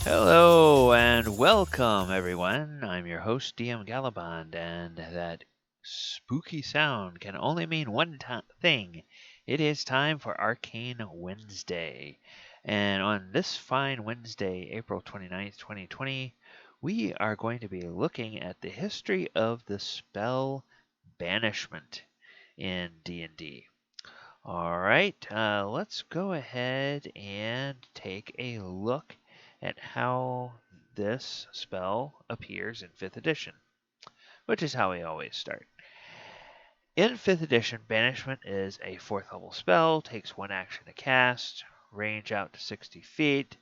Hello and welcome, everyone. I'm your host, DM Gallibond, and that spooky sound can only mean one thing. It is time for Arcane Wednesday. And on this fine Wednesday, April 29th, 2020, we are going to be looking at the history of the spell Banishment in D&D. All right, let's go ahead and take a look at how this spell appears in 5th edition, which is how we always start. In 5th edition, Banishment is a 4th level spell, takes 1 action to cast, range out to 60 feet,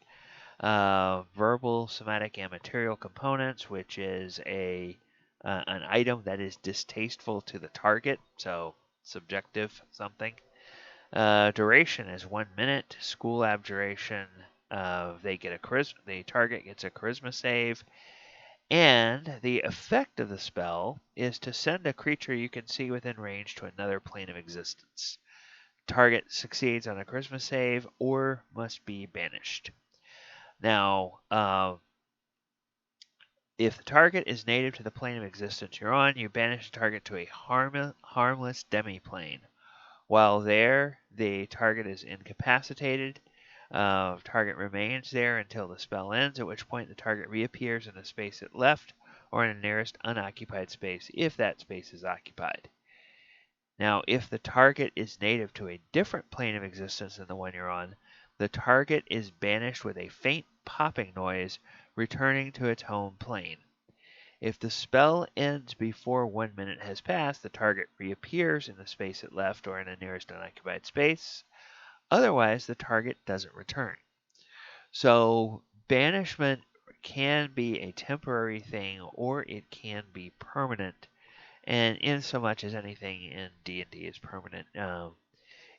verbal, somatic, and material components, which is an item that is distasteful to the target, so subjective something. Duration is 1 minute. School abjuration. The target gets a charisma save, and the effect of the spell is to send a creature you can see within range to another plane of existence. Target succeeds on a charisma save or must be banished. Now, if the target is native to the plane of existence you're on, you banish the target to a harmless demi-plane. While there, the target is incapacitated. Target remains there until the spell ends, at which point the target reappears in the space it left or in the nearest unoccupied space if that space is occupied. Now, if the target is native to a different plane of existence than the one you're on, the target is banished with a faint popping noise, returning to its home plane. If the spell ends before 1 minute has passed, the target reappears in the space it left or in the nearest unoccupied space. Otherwise, the target doesn't return. So, banishment can be a temporary thing or it can be permanent. And in so much as anything in D&D is permanent.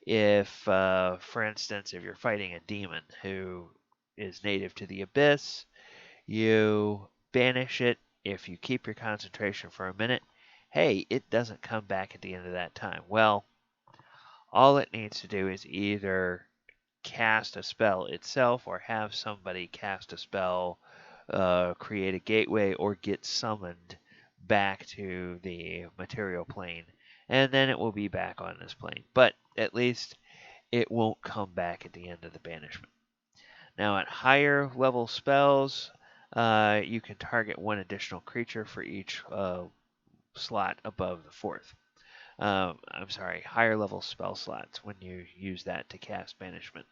If, for instance, if you're fighting a demon who is native to the abyss, you banish it. If you keep your concentration for a minute, hey, it doesn't come back at the end of that time. Well, all it needs to do is either cast a spell itself or have somebody cast a spell, create a gateway, or get summoned back to the material plane. And then it will be back on this plane. But at least it won't come back at the end of the banishment. Now, at higher level spells, you can target 1 additional creature for each slot above the 4th. Higher level spell slots when you use that to cast Banishment.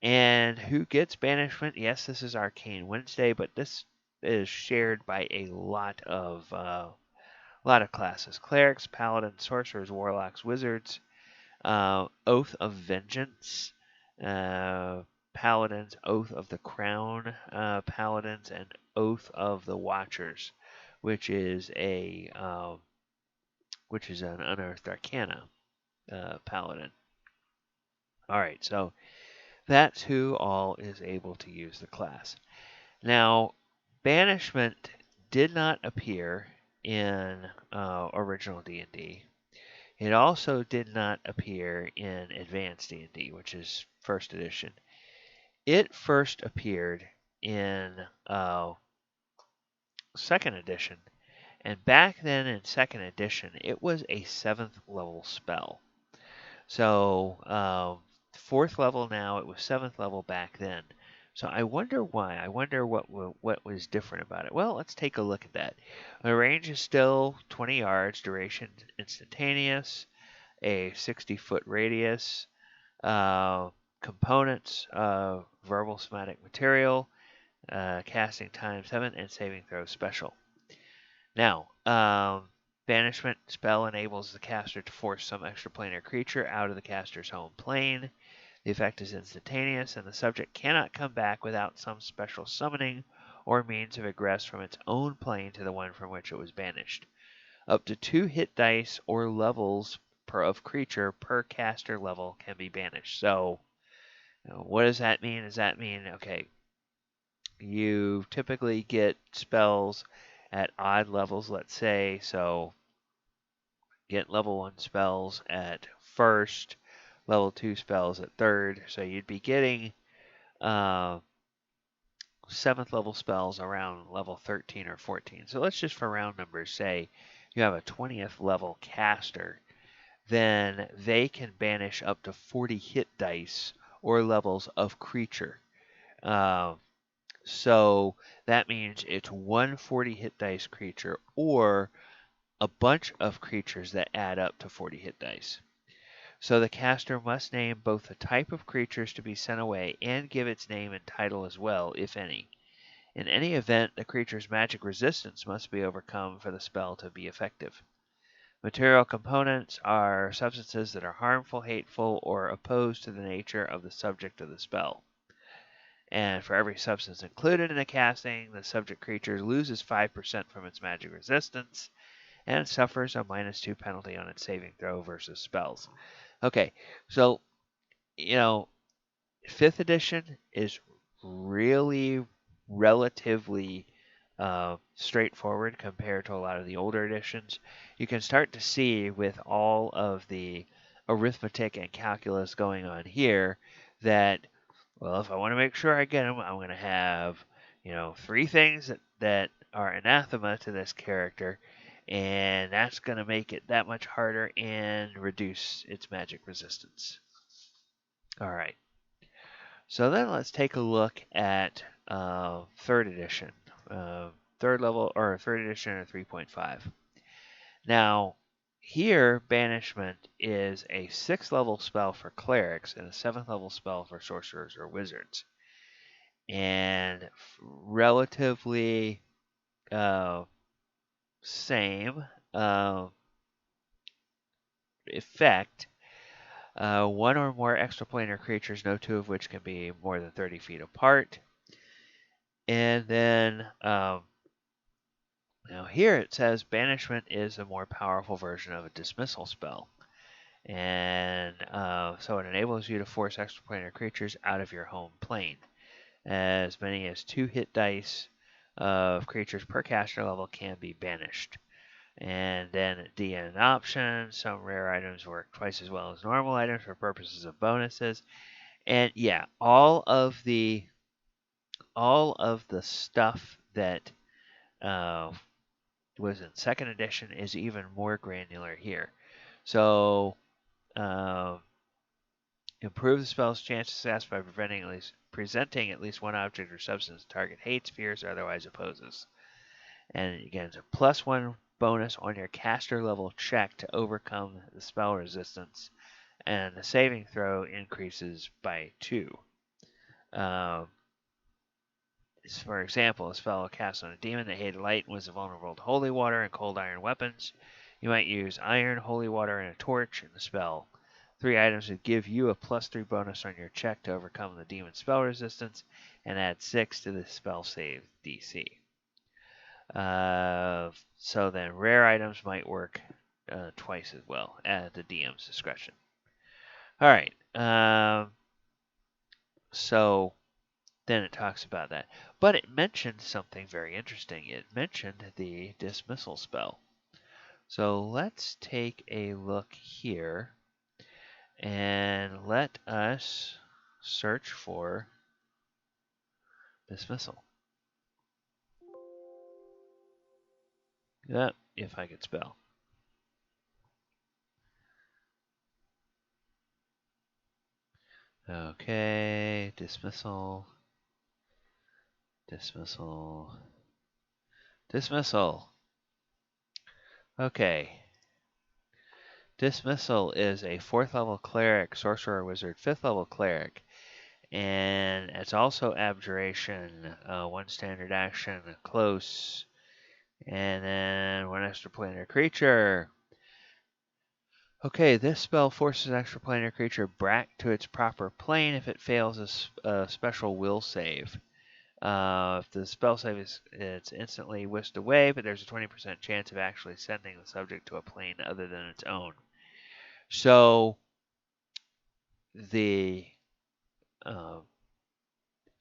And who gets Banishment? Yes, this is Arcane Wednesday, but this is shared by a lot of classes: clerics, paladins, sorcerers, warlocks, wizards, Oath of Vengeance, paladins, Oath of the Crown, paladins, and Oath of the Watchers, which is an unearthed arcana paladin. All right, so that's who all is able to use the class. Now, banishment did not appear in original D&D. It also did not appear in Advanced D&D, which is 1st edition. It first appeared in 2nd edition, and back then in 2nd edition, it was a 7th level spell. So 4th level now, it was 7th level back then. So I wonder why. I wonder what was different about it. Well, let's take a look at that. The range is still 20 yards, duration instantaneous, a 60-foot radius, components of verbal somatic material, casting time 7, and saving throw special. Now, banishment spell enables the caster to force some extraplanar creature out of the caster's home plane. The effect is instantaneous, and the subject cannot come back without some special summoning or means of egress from its own plane to the one from which it was banished. Up to 2 hit dice or levels of creature per caster level can be banished. So, what does that mean? Does that mean, okay, you typically get spells at odd levels, let's say, so get level 1 spells at 1st, level 2 spells at 3rd, so you'd be getting 7th level spells around level 13 or 14. So let's just for round numbers say you have a 20th level caster, then they can banish up to 40 hit dice or levels of creature. So that means it's one 40 hit dice creature or a bunch of creatures that add up to 40 hit dice. So the caster must name both the type of creatures to be sent away and give its name and title as well, if any. In any event, the creature's magic resistance must be overcome for the spell to be effective. Material components are substances that are harmful, hateful, or opposed to the nature of the subject of the spell. And for every substance included in a casting, the subject creature loses 5% from its magic resistance and suffers a -2 penalty on its saving throw versus spells. Okay, so, 5th edition is really relatively straightforward compared to a lot of the older editions. You can start to see with all of the arithmetic and calculus going on here that, well, if I want to make sure I get them, I'm going to have, 3 things that are anathema to this character, and that's going to make it that much harder and reduce its magic resistance. All right. So then let's take a look at 3rd edition, 3rd level or 3rd edition or 3.5. Now, here Banishment is a 6th level spell for clerics and a 7th level spell for sorcerers or wizards, and relatively same effect. One or more extraplanar creatures, no two of which can be more than 30 feet apart. And then now here it says Banishment is a more powerful version of a dismissal spell. And so it enables you to force extraplanar creatures out of your home plane. As many as 2 hit dice of creatures per caster level can be banished. And then DN options, some rare items work twice as well as normal items for purposes of bonuses. And yeah, all of the stuff that was in 2nd edition is even more granular here. So improve the spell's chance of success by presenting at least one object or substance the target hates, fears, or otherwise opposes. And again, it's a +1 bonus on your caster level check to overcome the spell resistance, and the saving throw increases by 2. For example, a spell cast on a demon that hated light and was vulnerable to holy water and cold iron weapons. You might use iron, holy water, and a torch in the spell. 3 items would give you a +3 bonus on your check to overcome the demon's spell resistance and add 6 to the spell save DC. So then rare items might work twice as well at the DM's discretion. All right. So then it talks about that. But it mentioned something very interesting. It mentioned the dismissal spell. So let's take a look here and let us search for dismissal. Yep, if I could spell. Okay, dismissal. Okay. Dismissal is a 4th level cleric, sorcerer, wizard, 5th level cleric. And it's also abjuration, 1 standard action, close, and then 1 extraplanar creature. Okay, this spell forces an extraplanar creature back to its proper plane if it fails a special will save. If the spell save it's instantly whisked away, but there's a 20% chance of actually sending the subject to a plane other than its own. So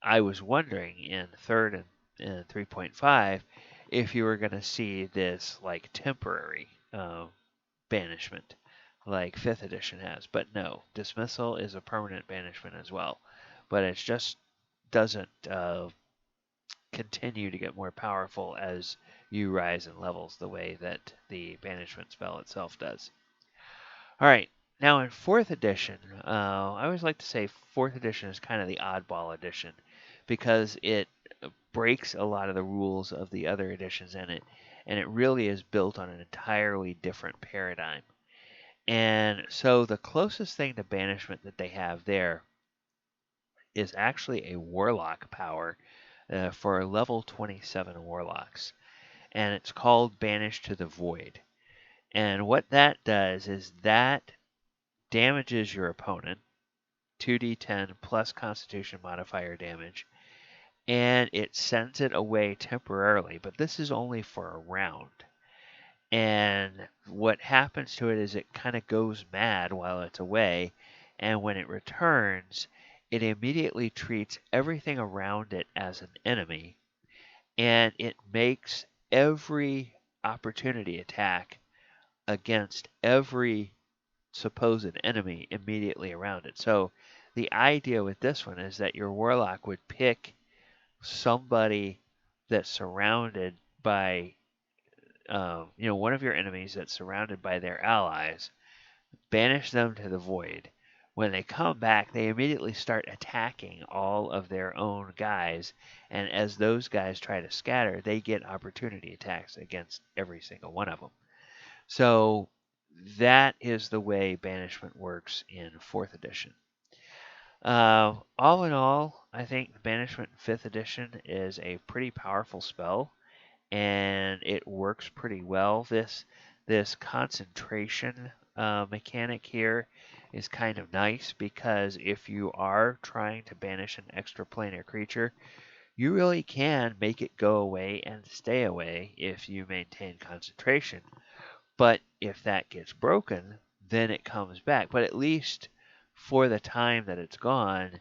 I was wondering in 3rd and 3.5 if you were going to see this like temporary banishment like 5th edition has. But no, dismissal is a permanent banishment as well. But it just doesn't continue to get more powerful as you rise in levels, the way that the banishment spell itself does. All right, now in 4th edition, I always like to say 4th edition is kind of the oddball edition because it breaks a lot of the rules of the other editions in it, and it really is built on an entirely different paradigm. And so the closest thing to banishment that they have there is actually a Warlock Power for level 27 Warlocks, and it's called Banish to the Void. And what that does is that damages your opponent, 2d10 plus Constitution modifier damage, and it sends it away temporarily, but this is only for a round. And what happens to it is it kind of goes mad while it's away, and when it returns, it immediately treats everything around it as an enemy, and it makes every opportunity attack against every supposed enemy immediately around it. So the idea with this one is that your warlock would pick somebody that's surrounded by one of your enemies that's surrounded by their allies, banish them to the void. When they come back, they immediately start attacking all of their own guys, and as those guys try to scatter, they get opportunity attacks against every single one of them. So that is the way banishment works in 4th edition. All in all, I think Banishment 5th edition is a pretty powerful spell, and it works pretty well. This concentration mechanic here is kind of nice because if you are trying to banish an extraplanar creature, you really can make it go away and stay away if you maintain concentration. But if that gets broken, then it comes back. But at least for the time that it's gone,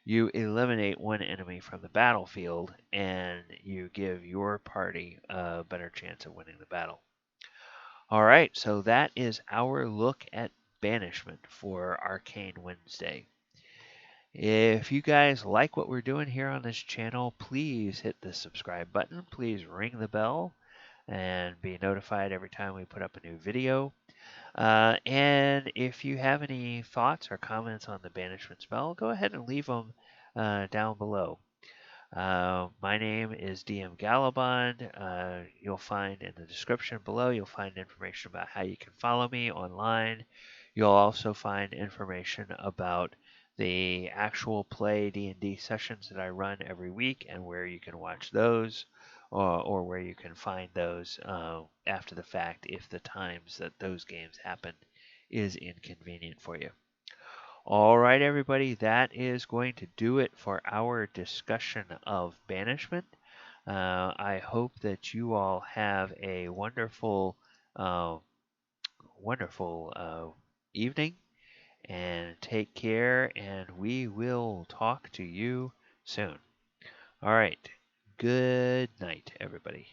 you eliminate one enemy from the battlefield and you give your party a better chance of winning the battle. All right, so that is our look at Banishment for Arcane Wednesday. If you guys like what we're doing here on this channel, please hit the subscribe button. Please ring the bell and be notified every time we put up a new video. And if you have any thoughts or comments on the banishment spell, go ahead and leave them down below. My name is DM Gallibond. You'll find in the description below, you'll find information about how you can follow me online. You'll also find information about the actual play D&D sessions that I run every week and where you can watch those or where you can find those after the fact if the times that those games happen is inconvenient for you. All right, everybody, that is going to do it for our discussion of Banishment. I hope that you all have a wonderful, wonderful evening, and take care, and we will talk to you soon. All right, good night, everybody.